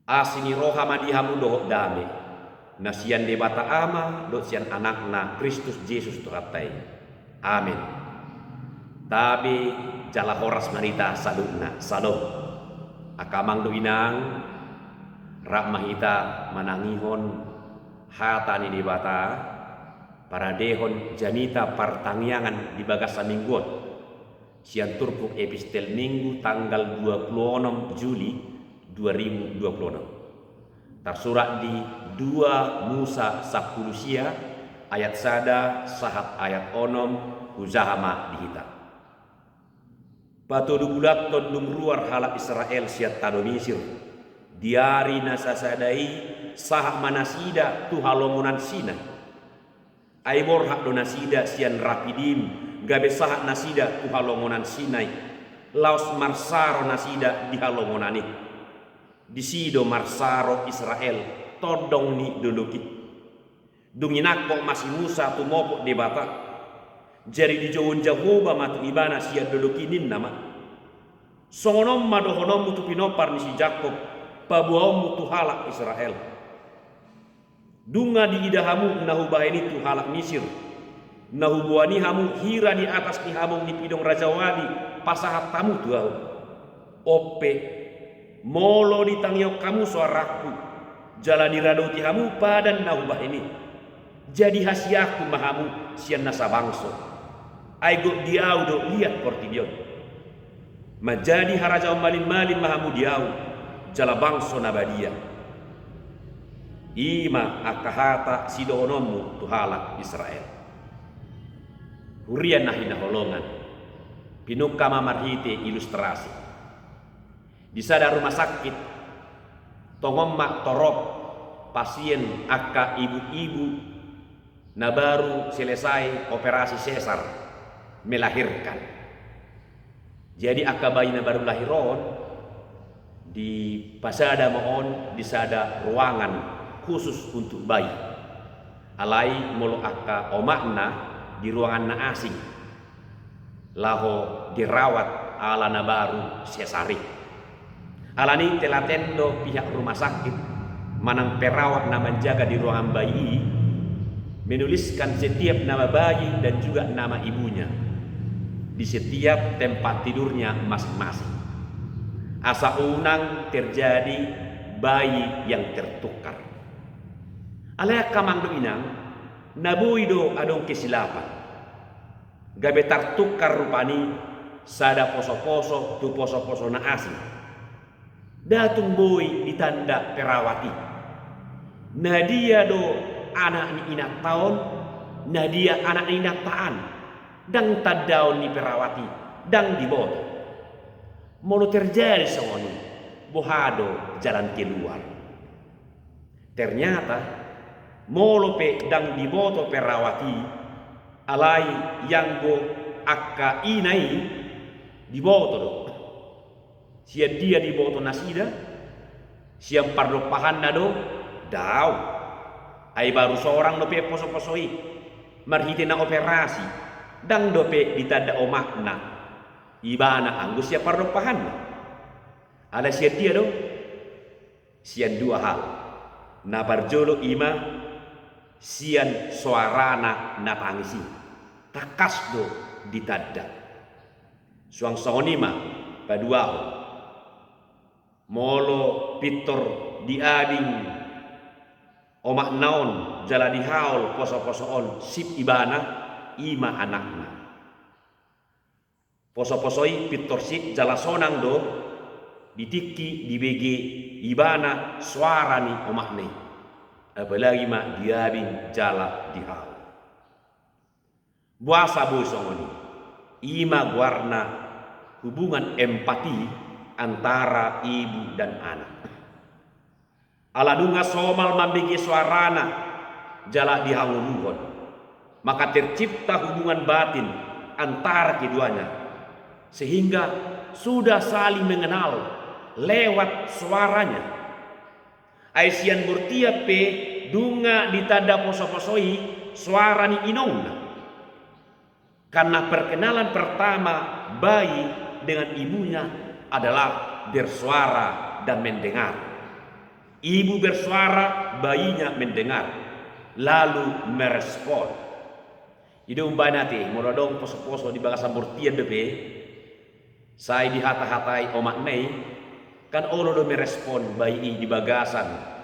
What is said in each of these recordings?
Asini roha madihamu dohok dame. Nasian debata ama do sian anakna Kristus Yesus Tuhatai. Amin. Tabi jala horas marita salukna salom. Akamang do inang rahmahita manangihon hatani debata para dehon janita pertangyangan di bagasa mingguan. Sian turpuk epistel minggu tanggal 26 Juli 2026. Tersurat di 2 Musa 10 sia ayat sada sahat ayat onom uzahama dihita. Patudu bulat tondum ruar halak Israel siat tado Misir. Diari nasasadai sahak manasida tu halomunan sina. Aibor hak donasida sian rapidim gabe sahak nasida tu halomunan sinai. Laos marsaro nasida di halomunani. Di sido marsaro Israel todong ni duluki. Dunginak kok masih Musa tu mopok debata. Jadi di jauh Jehovah matu ibana sia duluki nin nama. Songonom madohonom mutu pinopar ni si Jakob. Pabuaom mutu halak Israel. Dunga di idahamu nahu bahini tu halak Misir. Nahu buani hamu hira di atas ni hamung ni pidong Raja Wali. Pasahat tamu tu au. Ope molo ditangyok kamu suaraku jalani radoti hamu padan naubah ini jadi hasiaku mahamu sian nasa bangso aigo diau do lihat kortidion majadi haraja malin mahamu diau jala bangso nabadia ima akahata sidonomu tuhalak Israel hurian nahina holongan pinukama marhite ilustrasi. Di sada rumah sakit tongomma torok pasien akka ibu-ibu na baru selesai operasi sesar melahirkan. Jadi akka bayi na baru lahiron di pasada mohon di sada ruangan khusus untuk bayi. Alai molo akka omakna di ruangan na asing. Laho dirawat ala na baru sesari. Alani telatendo pihak rumah sakit manang perawat na menjaga di ruangan bayi menuliskan setiap nama bayi dan juga nama ibunya di setiap tempat tidurnya masing-masing. Asa unang terjadi bayi yang tertukar. Alaya kamang do inang nabuido adong kesilapan. Gabe tertukar rupani sada poso-poso tu poso-poso na asing. Datung boy ditanda perawati. Nadia do anak ni inak tahun, Nadia anak ni inak taan. Dang tadaun ni perawati, dang diboto. Molo terjadi semoni, bohado jalan keluar. Ternyata molo pe dang diboto perawati, alai yang go akka inai diboto do. Siap dia di boto nasida, siap pardo pahan nado, daw. Ay baru seorang dope poso-posoi, marhite na operasi, dang dope ditada omakna, ibana anggus siap pardo pahan. Ada siap dia do, sian dua hal, na barjolo ima, sian suarana na tangisi, takas do ditada. Suang sonima, paduaho. Molo pitor diading omak naon jala dihaul poso-posoon sip ibana ima anakna poso-posoi pitor sip jala sonang do ditiki dibege ibana suara ni omak ne apalagi ma diading jala dihaul buasa boy songoni ima warna hubungan empati antara ibu dan anak. Aladunga somal mambigi suarana jala dihanguluhon. Maka tercipta hubungan batin antara keduanya. Sehingga sudah saling mengenal lewat suaranya. Aisian burtia pe dunga ditada poso-posoi suara ni inongna. Karena perkenalan pertama bayi dengan ibunya adalah bersuara dan mendengar. Ibu bersuara, bayinya mendengar, lalu merespon. Ide umpana te, moradong poso-poso di bagasan bortian depe, saya dihata-hatai omak nei, kan olo do merespon bayi di bagasan.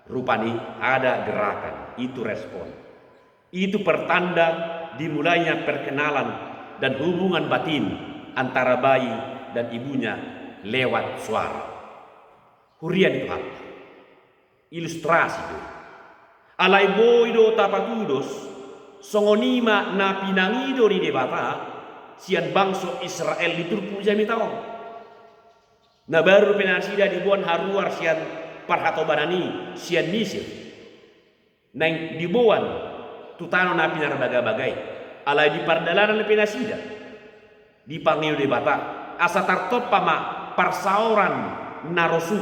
Rupani ada gerakan, itu respon. Itu pertanda dimulainya perkenalan dan hubungan batin antara bayi dan ibunya lewat suara. Hurian itu hal. Ilustrasi itu. Alai boido tapatudos songonima na pinangido di debata sian bangso Israel diturpu jami taong. Na baru penasida dibuan haruar sian parhatobanani sian Mesir. Nang dibuan tutano na pinarbaga-bagay. Alai di pardalanan penasida dipanggil debata asa tartopa ma parsauran narosu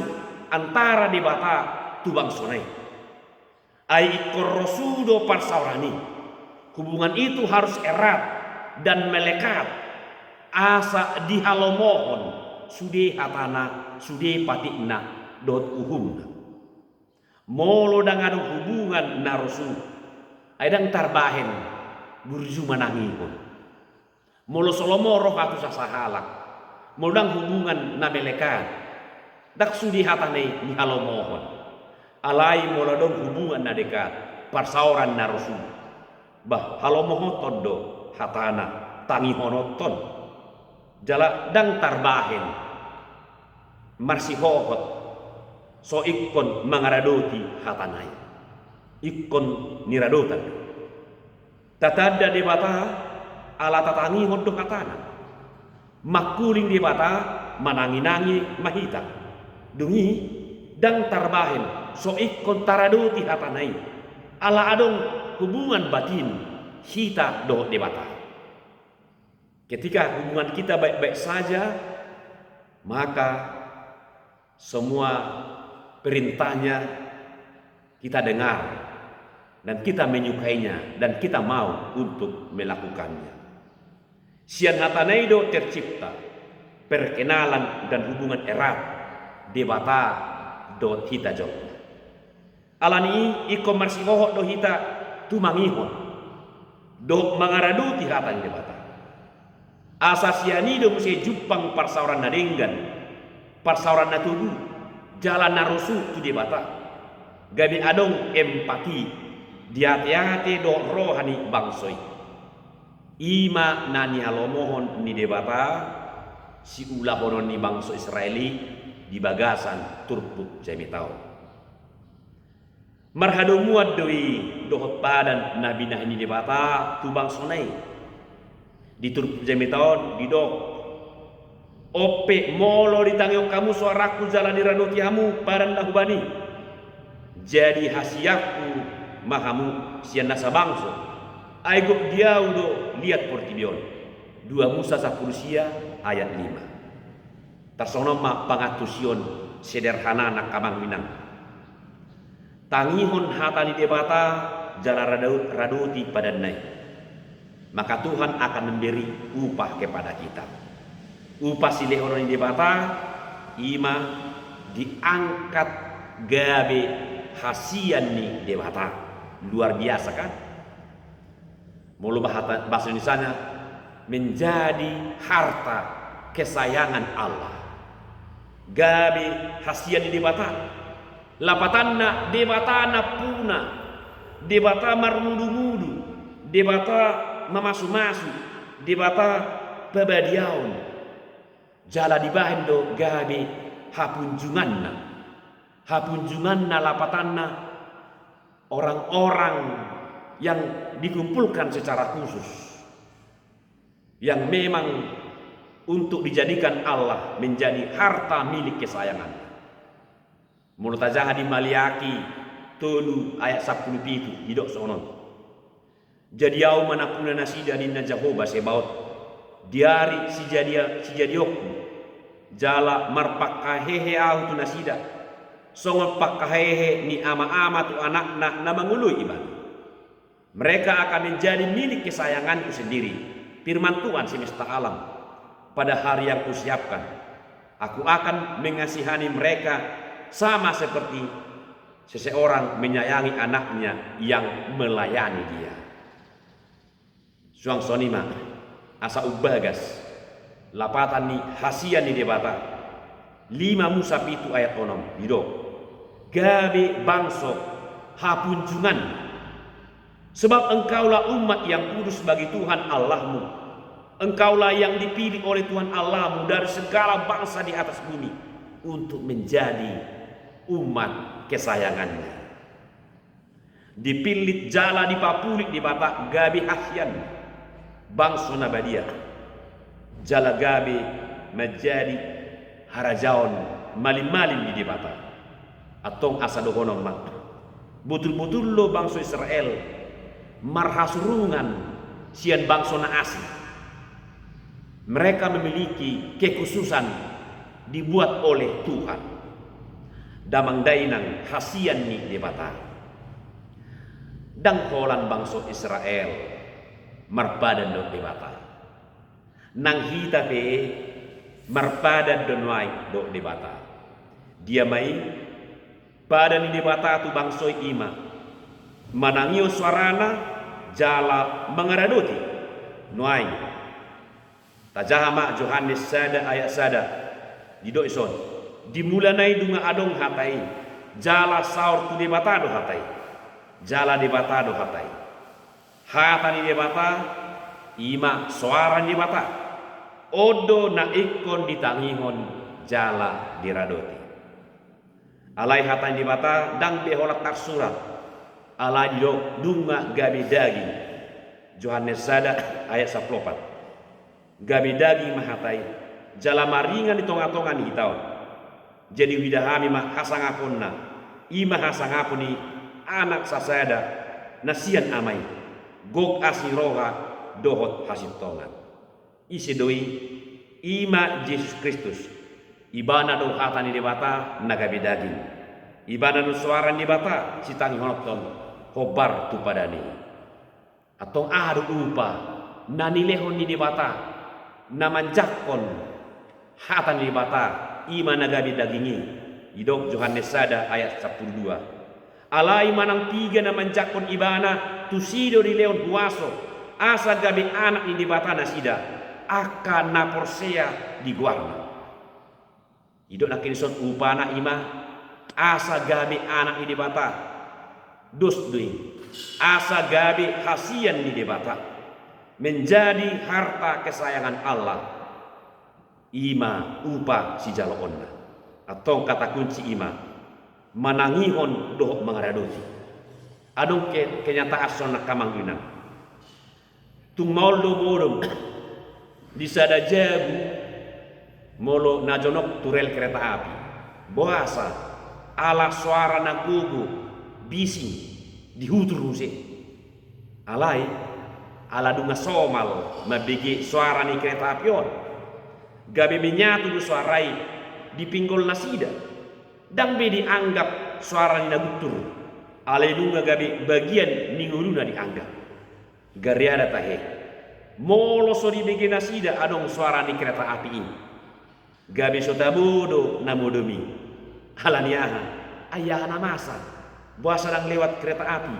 antara debata tubang sonai ai korrosudo parsaurani. Hubungan itu harus erat dan melekat. Asa dihalomohon sude hatana sude patikna dot uhumna molo dangado hubungan narosu aidang tarbahen burju manangihon molo solomoro hatu sasahalak modang hubungan na melekat dak sudi hatane ni halomohon alai molodong hubungan na dekat parsauran narosu bah halomohon tondo hatana tangi honoton jala dang tarbahen marsihohot so ikkon mangaradoti hatanai ikkon niradotan tatada debata ala tatangi hoddo hatana makuling debata manangi-nangi mahita dungi dang tarbahen so ikkon taradoti hatanai ala adong hubungan batin hita do debata. Ketika hubungan kita baik-baik saja, maka semua perintahnya kita dengar dan kita menyukainya dan kita mau untuk melakukannya. Sian hatanaido tercipta perkenalan dan hubungan erat debata do hita jok. Alani iko marsihohot do hita tumangihon do mangaraduti hatan debata. Asasianido musi jupang parsauran nadenggan parsauran natudu jalan narusu tu debata gabi adong empati diati-ati do rohani bangsoi ima nani halomohon ni debata si ulah honon ni bangso Israeli di bagasan turpuk jami tau marhado muad doi dohot padan nabi nah ni debata tu bangsonai di turpuk jami taon di dok ope molo ditangyo kamu suaraku jalan diranoti hamu paran lahubani jadi hasiaku mahamu sian nasa bangso aigo dia udo lihat portibion 2 Musa 10 ayat 5 tersono ma pangatusion sederhana nak kamang minang tangihon hatani debata jalan radoti padan naik maka Tuhan akan memberi upah kepada kita. Upah silih orang di debata ima diangkat gabe hasian nih debata luar biasa kan? Mulu bahasa Indonesianya menjadi harta kesayangan Allah. Gabe hasian di debata lapatanna debatana puna debata marmudu-mudu debata mamasu-masu debata pebadiaun jala dibahen do gabe hapunjunganna lapatanna orang-orang yang dikumpulkan secara khusus yang memang untuk dijadikan Allah menjadi harta milik kesayangan. Menurut aja di Maliaki tolu ayat 10 hidok sonon jadi au manapuna nasida ninna Jehovah sebaot diari si jadiokku jala marpakahehe au tu nasida songon pakahehe ni ama-ama tu anakna na mangului iban mereka akan menjadi milik kesayanganku sendiri firman Tuhan semesta alam pada hari yang kusiapkan aku akan mengasihani mereka sama seperti seseorang menyayangi anaknya yang melayani dia. Suang sonima asa ubagas lapatan ni hasian ni debata 5 Musa 7 ayat 6 hidup gabe bangso hapunjungan sebab engkaulah umat yang kudus bagi Tuhan Allahmu, engkaulah yang dipilih oleh Tuhan Allahmu dari segala bangsa di atas bumi untuk menjadi umat kesayangannya. Dipilih jala di papulik di bata gabi hasian bangsa nabadia jala gabi menjadi harajaon malim-malim di bata atong asa dohonon mat betul-betul lo bangsa Israel marhasurungan sian bangsa na asing. Mereka memiliki kekhususan dibuat oleh Tuhan. Damang dainang hasian ni di bata dang holan bangsa Israel marpadan do di bata nang hita pe marpadan donwai do di bata dia mai pada ni di bata tu bangsa ima manangio suarana jala mengaradoti nuai tajahama Yohanes sada ayat sada di do ison dimulanai dunga adong hatai jala saur tu di bata do hatai jala di bata do hatai hatani di bata ima suara di bata odo na ikon ditangihon jala diradoti alai hatani di bata dang beholat taksurat alai do dunga gabi daging Yohanes sada ayat 14 gabi daging mahatai jala maringan di tonga-tongan hitaon jadi widahami mah hasangaponna ima hasangapuni anak sasada nasian amai gog asiroha dohot hasintongan isi doi ima Yesus Kristus ibana do hatani di bata nagabi daging ibana do suara di bata sitangi honoton hobar tu padani atong adu upa nanilehon di bata namanjakon hatani di bata ima nagabi dagingi idok Yohanes sada ayat 12 alai manang 3 namanjakon ibana tusido di leon huaso asa gabi anak di bata nasida akan naporsea di guarna idok nakinson upana ima asa gabi anak di bata dos duing asa gabi hasian di bata menjadi harta kesayangan Allah ima upa si jalo onna atau kata kunci ima manangihon doh mengaradoti adong kenyataan sona kamangginan tung mauldo bodom di sada jabu molo najonok turel kereta api boasa ala suara nagugu bising dihutur huse alai ala dunga somal mabigi suara ni kereta api on gabi menyatu du suarai di pinggul nasida dang be dianggap suara ni nagutur alai dunga gabi bagian ninguluna dianggap gariada tahe molo so di begi nasida adong suara ni kereta api ini gabi sotabodo namodomi halaniaha ayah namasa buasa dang lewat kereta api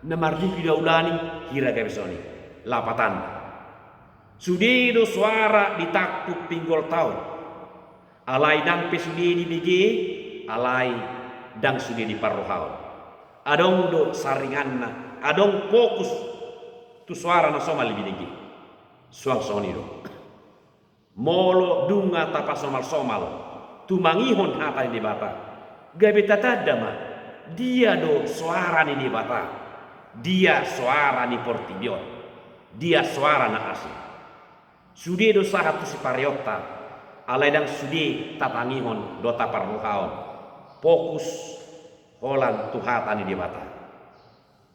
namardipi daulani hira gabi soni lapatan sudido suara ditakuk pinggol tahun alai dang pe sudi di bigi alai dang sudi di parrohaun adong do saringanna adong fokus tu suara na somal bidigi suang sonido molo dunga tapa somal tu mangihon hata di bata gabe tatadama dia do suara ni di bata dia suara ni portibion dia suara na asli sudi do sahat tu si pariokta alai dang sudi tatangihon do taparrohaun fokus holan tu hata ni di bata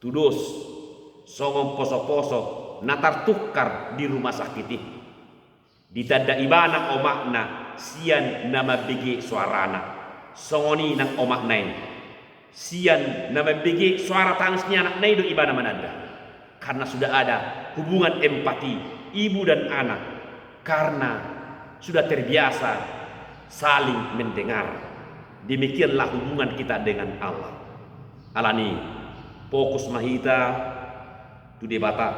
tudos songong poso-poso natar tukar di rumah sakit ini ditanda ibana omakna sian nama bigi suarana songoni nang omakna ini sian nama bigi suara tangisnya anak naido ibana mananda karena sudah ada hubungan empati ibu dan anak karena sudah terbiasa saling mendengar demikianlah hubungan kita dengan Allah alani fokus mahita tu debata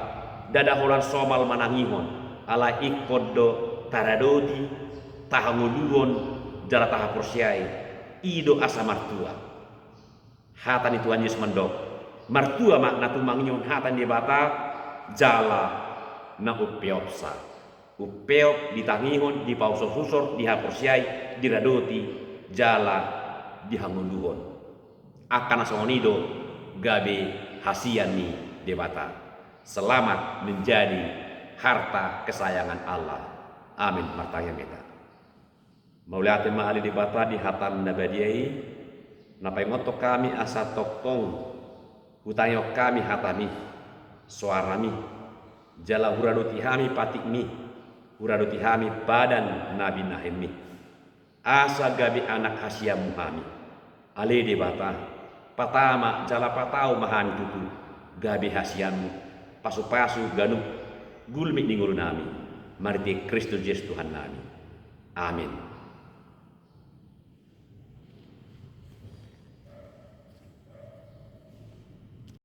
dada holan somal manangihon ala ikodo taradodi tahanguluon jala taha porsiai ido asa martua hatan itu Yesus mendok martua makna tu manginyon hatan debata jala na upeopsa upeop ditangihon di pausor susor di haporsiai diradoti jala dihanguluon akan asongonido gabe hasian ni debata selamat menjadi harta kesayangan Allah. Amin. Martanya kita mauliate maali debata di hatam nabadiai napai ngoto kami asa tokong hutanyo kami hatami suarami jala huraduti hami patikmi huraduti hami badan nabi nahimi asa gabi anak hasia muhami ale debata patama jala patau mahami tutu gabi hasiamu pasu-pasu ganu gulmi ninguru nami marti Kristus Yesus Tuhan nami. Amin.